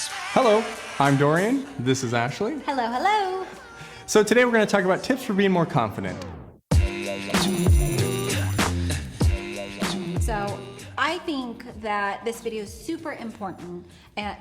Hello, I'm Dorian. This is Ashley. Hello, hello. So today we're going to talk about tips for being more confident. So I think that this video is super important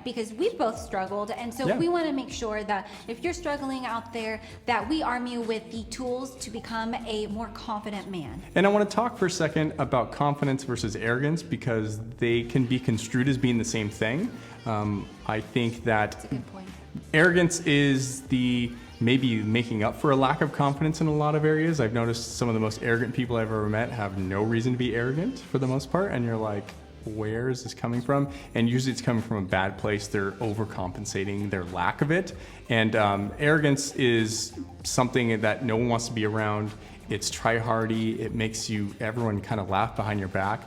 because we've both struggled, and so we want to make sure that if you're struggling out there, that we arm you with the tools to become a more confident man. And I want to talk for a second about confidence versus arrogance because they can be construed as being the same thing. I think that That's a good point. Arrogance is the maybe making up for a lack of confidence in a lot of areas. I've noticed some of the most arrogant people I've ever met have no reason to be arrogant for the most part, and you're like, where is this coming from? And usually it's coming from a bad place. They're overcompensating their lack of it. And arrogance is something that no one wants to be around. It's try-hardy. It makes everyone kind of laugh behind your back.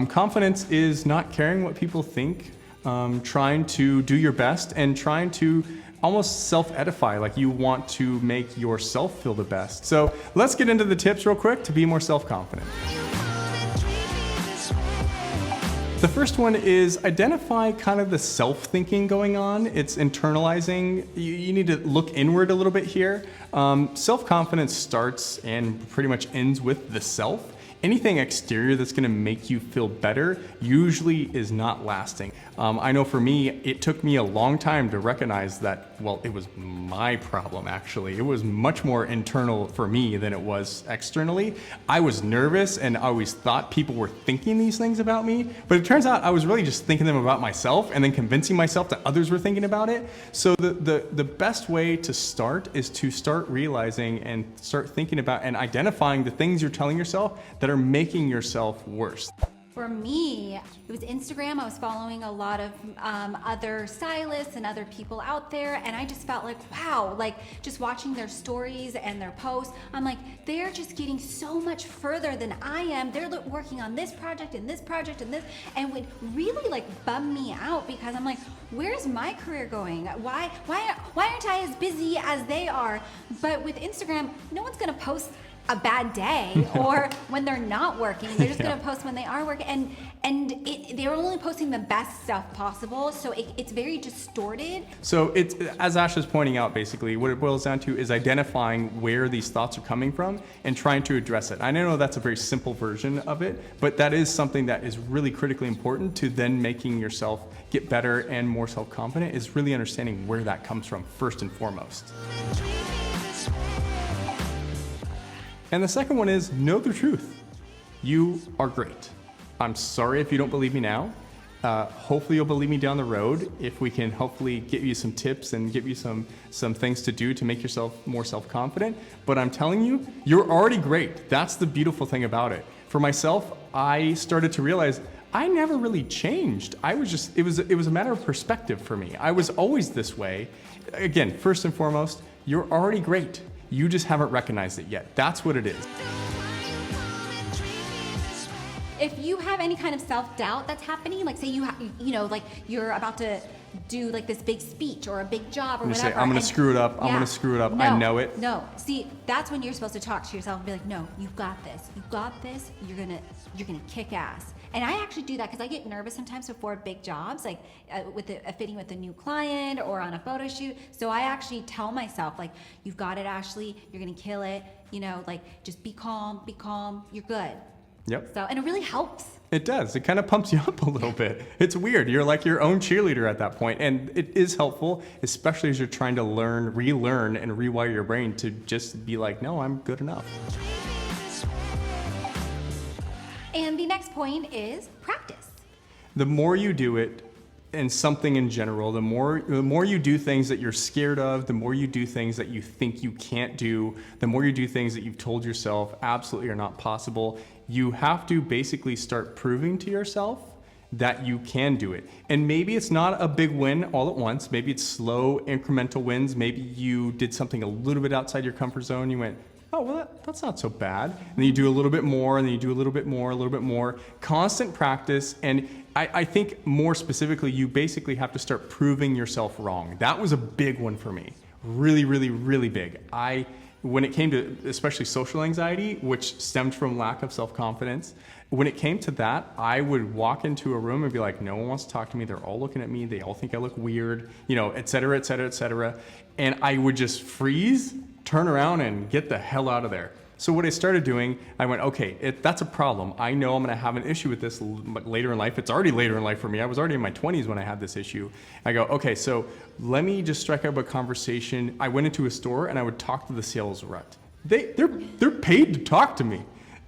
Confidence is not caring what people think, trying to do your best and trying to almost self-edify, like you want to make yourself feel the best. So let's get into the tips real quick to be more self-confident. The first one is identify kind of the self-thinking going on. It's internalizing. You need to look inward a little bit here. Self-confidence starts and pretty much ends with the self. Anything exterior that's going to make you feel better usually is not lasting. I know for me, it took me a long time to recognize that, well, it was my problem actually. It was much more internal for me than it was externally. I was nervous and I always thought people were thinking these things about me, but it turns out I was really just thinking them about myself and then convincing myself that others were thinking about it. So the best way to start is to start realizing and start thinking about and identifying the things you're telling yourself that are making yourself worse. For me, it was Instagram. I was following a lot of other stylists and other people out there, and I just felt like, wow, like just watching their stories and their posts, I'm like, they're just getting so much further than I am. They're working on this project and this project and this, and would really like bum me out because I'm like, where's my career going? Why aren't I as busy as they are? But with Instagram, no one's gonna post a bad day or when they're not working. They're just gonna post when they are working, and they're only posting the best stuff possible, so it's very distorted. So it's, as Ash is pointing out, basically what it boils down to is identifying where these thoughts are coming from and trying to address it. I know that's a very simple version of it, but that is something that is really critically important to then making yourself get better and more self-confident, is really understanding where that comes from first and foremost. And the second one is know the truth. You are great. I'm sorry if you don't believe me now. Hopefully you'll believe me down the road if we can hopefully give you some tips and give you some things to do to make yourself more self-confident. But I'm telling you, you're already great. That's the beautiful thing about it. For myself, I started to realize I never really changed. I was just, it was a matter of perspective for me. I was always this way. Again, first and foremost, you're already great. You just haven't recognized it yet. That's what it is. If you have any kind of self-doubt that's happening, like say like you're about to do like this big speech or a big job or whatever. Say, I'm gonna screw it up. I'm gonna screw it up. No, I know it. No, see, that's when you're supposed to talk to yourself and be like, no, you've got this. You've got this. You're gonna kick ass. And I actually do that because I get nervous sometimes before big jobs, like with a fitting with a new client or on a photo shoot. So I actually tell myself, like, you've got it, Ashley. You're gonna kill it. You know, like just be calm. You're good. Yep. So, and it really helps. It does. It kind of pumps you up a little bit. It's weird. You're like your own cheerleader at that point. And it is helpful, especially as you're trying to relearn and rewire your brain to just be like, no, I'm good enough. And the next point is practice. The more you do it, and something in general, the more you do things that you're scared of, the more you do things that you think you can't do, the more you do things that you've told yourself absolutely are not possible, you have to basically start proving to yourself that you can do it. And maybe it's not a big win all at once. Maybe it's slow, incremental wins. Maybe you did something a little bit outside your comfort zone. You went, oh, well, that's not so bad. And then you do a little bit more, and then you do a little bit more. Constant practice. And I think more specifically, you basically have to start proving yourself wrong. That was a big one for me. Really, really, really big. When it came to especially social anxiety, which stemmed from lack of self-confidence, When it came to that, I would walk into a room and be like, no one wants to talk to me. They're all looking at me. They all think I look weird, you know, et cetera, et cetera, et cetera. And I would just freeze, turn around, and get the hell out of there. So what I started doing, I went, okay, that's a problem. I know I'm gonna have an issue with this later in life. It's already later in life for me. I was already in my 20s when I had this issue. I go, okay, so let me just strike up a conversation. I went into a store and I would talk to the sales rep. They're paid to talk to me.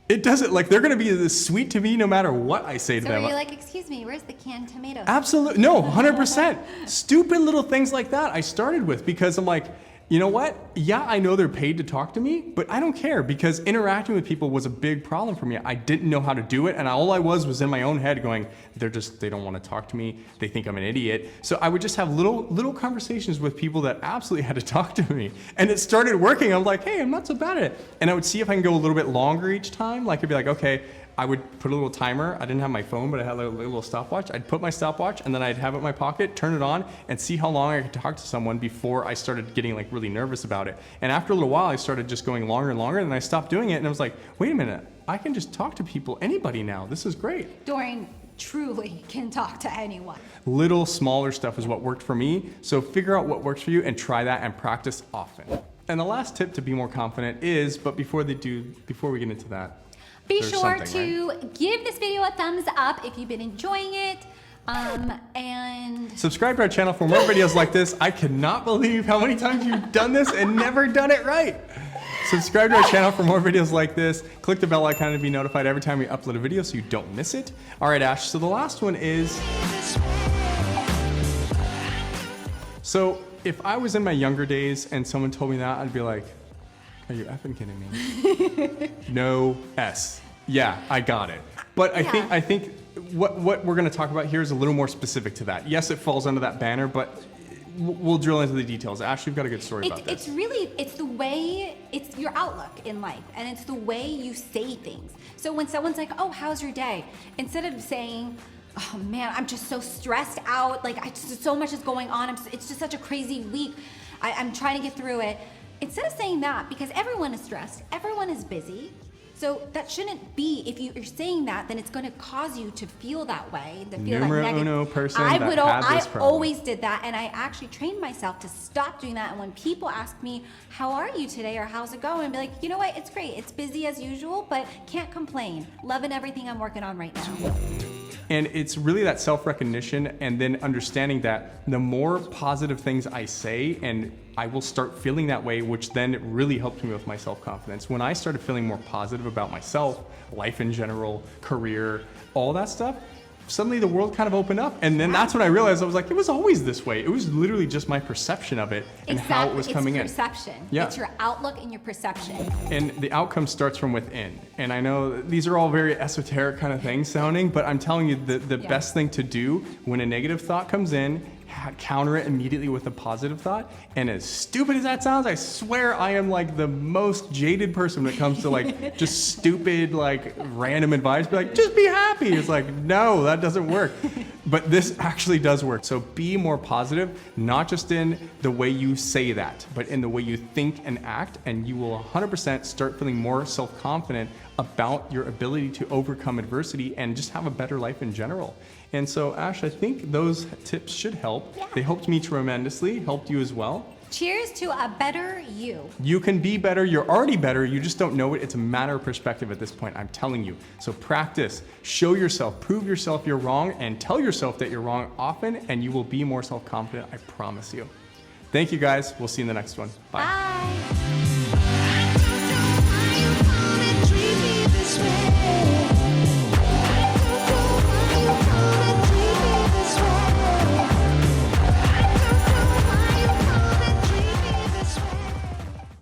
It doesn't, like, they're gonna be this sweet to me no matter what I say to them. So you're like, excuse me, where's the canned tomatoes? Absolutely, no, 100%. Stupid little things like that I started with because I'm like, you know what? Yeah, I know they're paid to talk to me, but I don't care because interacting with people was a big problem for me. I didn't know how to do it, and all I was in my own head going, they don't want to talk to me. They think I'm an idiot. So I would just have little conversations with people that absolutely had to talk to me. And it started working. I'm like, hey, I'm not so bad at it. And I would see if I can go a little bit longer each time. Like, I'd be like, okay, I would put a little timer. I didn't have my phone, but I had a little stopwatch. I'd put my stopwatch and then I'd have it in my pocket, turn it on, and see how long I could talk to someone before I started getting like really nervous about it. And after a little while, I started just going longer and longer, and then I stopped doing it, and I was like, wait a minute, I can just talk to people, anybody now. This is great. Dorian truly can talk to anyone. Little smaller stuff is what worked for me. So figure out what works for you and try that and practice often. And the last tip to be more confident is, but before we get into that, be sure to give this video a thumbs up if you've been enjoying it. And subscribe to our channel for more videos like this. I cannot believe how many times you've done this and never done it right. Subscribe to our channel for more videos like this. Click the bell icon to be notified every time we upload a video so you don't miss it. All right, Ash, so the last one is, so if I was in my younger days and someone told me that, I'd be like, are you effing kidding me? No S. Yeah, I got it. But I think what we're going to talk about here is a little more specific to that. Yes, it falls under that banner, but we'll drill into the details. Ash, you've got a good story about this. It's your outlook in life, and it's the way you say things. So when someone's like, oh, how's your day? Instead of saying, oh man, I'm just so stressed out, like so much is going on, it's just such a crazy week, I'm trying to get through it. Instead of saying that, because everyone is stressed, everyone is busy, so that shouldn't be, if you're saying that, then it's going to cause you to feel that way, to feel Numero like uno person I always did that, and I actually trained myself to stop doing that. And when people ask me, how are you today, or how's it going, I'd be like, you know what, it's great, it's busy as usual, but can't complain, loving everything I'm working on right now. And it's really that self-recognition and then understanding that the more positive things I say, and I will start feeling that way, which then really helped me with my self-confidence. When I started feeling more positive about myself, life in general, career, all that stuff, suddenly the world kind of opened up. And then that's when I realized, I was like, it was always this way. It was literally just my perception of it and how it was coming in. It's perception. Yeah. It's your outlook and your perception. And the outcome starts from within. And I know these are all very esoteric kind of things sounding, but I'm telling you the best thing to do when a negative thought comes in, counter it immediately with a positive thought. And as stupid as that sounds, I swear I am like the most jaded person when it comes to like just stupid, like random advice. Be like, just be happy. It's like, no, that doesn't work. But this actually does work. So be more positive, not just in the way you say that, but in the way you think and act, and you will 100% start feeling more self-confident about your ability to overcome adversity and just have a better life in general. And so, Ash, I think those tips should help. Yeah. They helped me tremendously, helped you as well. Cheers to a better you. You can be better. You're already better. You just don't know it. It's a matter of perspective at this point, I'm telling you. So practice, show yourself, prove yourself you're wrong, and tell yourself that you're wrong often, and you will be more self-confident, I promise you. Thank you, guys. We'll see you in the next one. Bye. Bye.